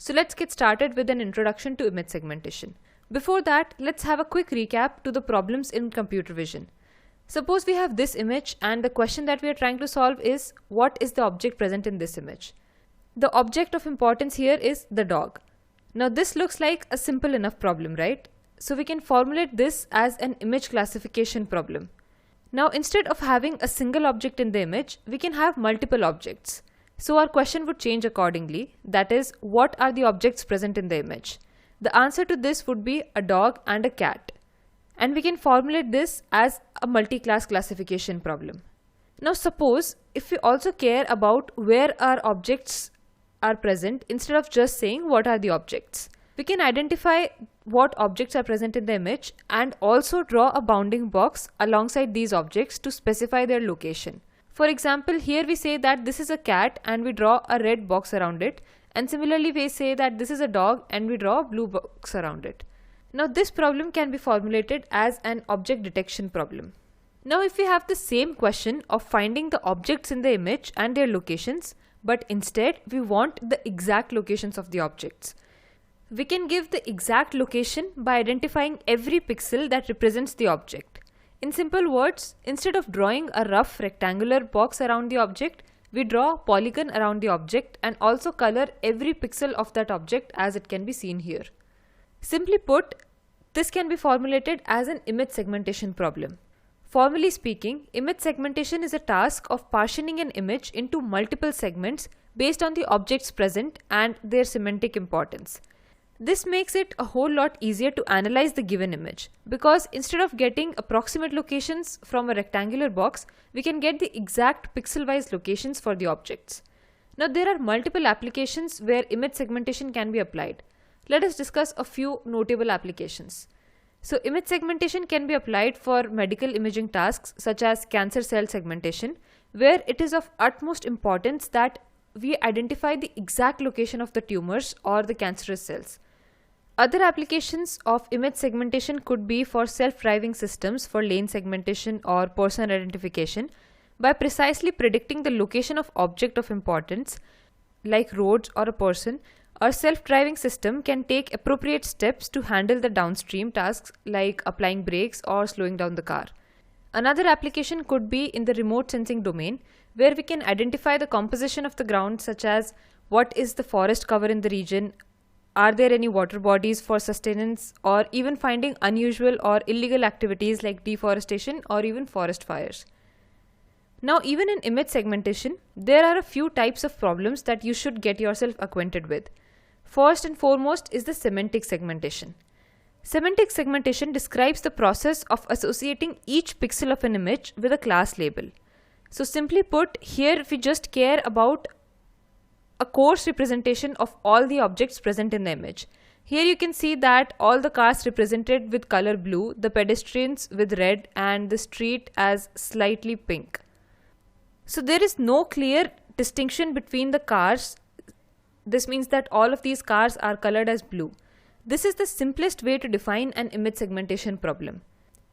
So let's get started with an introduction to image segmentation. Before that, let's have a quick recap to the problems in computer vision. Suppose we have this image and the question that we are trying to solve is, what is the object present in this image? The object of importance here is the dog. Now this looks like a simple enough problem, right? So we can formulate this as an image classification problem. Now instead of having a single object in the image, we can have multiple objects. So our question would change accordingly. That is, what are the objects present in the image? The answer to this would be a dog and a cat. And we can formulate this as a multi-class classification problem. Now suppose if we also care about where our objects are present instead of just saying what are the objects. We can identify what objects are present in the image and also draw a bounding box alongside these objects to specify their location. For example, here we say that this is a cat and we draw a red box around it, and similarly we say that this is a dog and we draw a blue box around it. Now this problem can be formulated as an object detection problem. Now if we have the same question of finding the objects in the image and their locations, but instead we want the exact locations of the objects. We can give the exact location by identifying every pixel that represents the object. In simple words, instead of drawing a rough rectangular box around the object, we draw a polygon around the object and also color every pixel of that object as it can be seen here. Simply put, this can be formulated as an image segmentation problem. Formally speaking, image segmentation is a task of partitioning an image into multiple segments based on the objects present and their semantic importance. This makes it a whole lot easier to analyze the given image, because instead of getting approximate locations from a rectangular box, we can get the exact pixel-wise locations for the objects. Now there are multiple applications where image segmentation can be applied. Let us discuss a few notable applications. So image segmentation can be applied for medical imaging tasks such as cancer cell segmentation, where it is of utmost importance that we identify the exact location of the tumors or the cancerous cells. Other applications of image segmentation could be for self-driving systems for lane segmentation or person identification by precisely predicting the location of object of importance like roads or a person. Our self-driving system can take appropriate steps to handle the downstream tasks like applying brakes or slowing down the car. Another application could be in the remote sensing domain, where we can identify the composition of the ground, such as what is the forest cover in the region, are there any water bodies for sustenance, or even finding unusual or illegal activities like deforestation or even forest fires. Now even in image segmentation, there are a few types of problems that you should get yourself acquainted with. First and foremost is the semantic segmentation. Semantic segmentation describes the process of associating each pixel of an image with a class label. So simply put, here we just care about a coarse representation of all the objects present in the image. Here you can see that all the cars represented with color blue, the pedestrians with red, and the street as slightly pink. So there is no clear distinction between the cars. This means that all of these cars are colored as blue. This is the simplest way to define an image segmentation problem.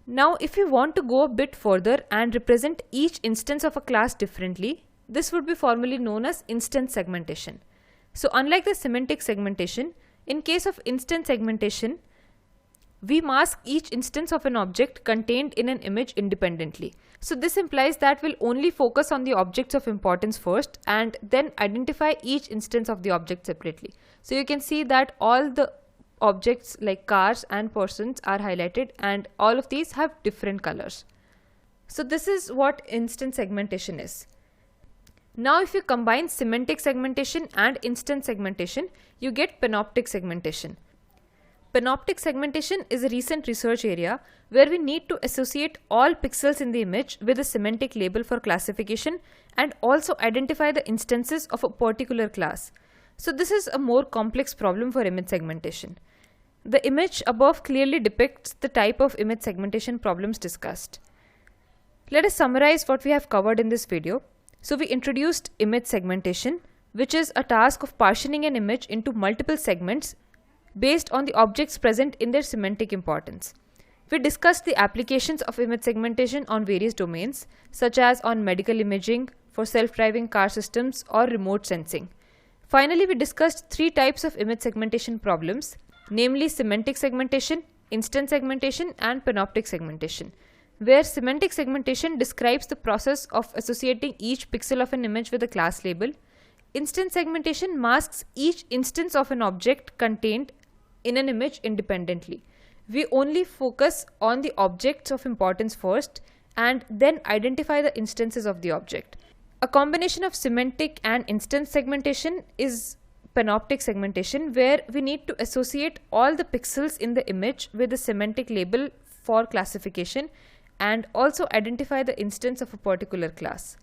Now if we want to go a bit further and represent each instance of a class differently, this would be formally known as instance segmentation. So unlike the semantic segmentation, in case of instance segmentation, we mask each instance of an object contained in an image independently. So this implies that we'll only focus on the objects of importance first and then identify each instance of the object separately. So you can see that all the objects like cars and persons are highlighted, and all of these have different colors. So this is what instance segmentation is. Now if you combine semantic segmentation and instance segmentation, you get panoptic segmentation. Panoptic segmentation is a recent research area where we need to associate all pixels in the image with a semantic label for classification and also identify the instances of a particular class. So this is a more complex problem for image segmentation. The image above clearly depicts the type of image segmentation problems discussed. Let us summarize what we have covered in this video. So we introduced image segmentation, which is a task of partitioning an image into multiple segments based on the objects present in their semantic importance. We discussed the applications of image segmentation on various domains, such as on medical imaging, for self-driving car systems, or remote sensing. Finally, we discussed three types of image segmentation problems, namely semantic segmentation, instance segmentation, and panoptic segmentation, where semantic segmentation describes the process of associating each pixel of an image with a class label. Instance segmentation masks each instance of an object contained in an image independently. We only focus on the objects of importance first and then identify the instances of the object. A combination of semantic and instance segmentation is panoptic segmentation, where we need to associate all the pixels in the image with a semantic label for classification and also identify the instance of a particular class.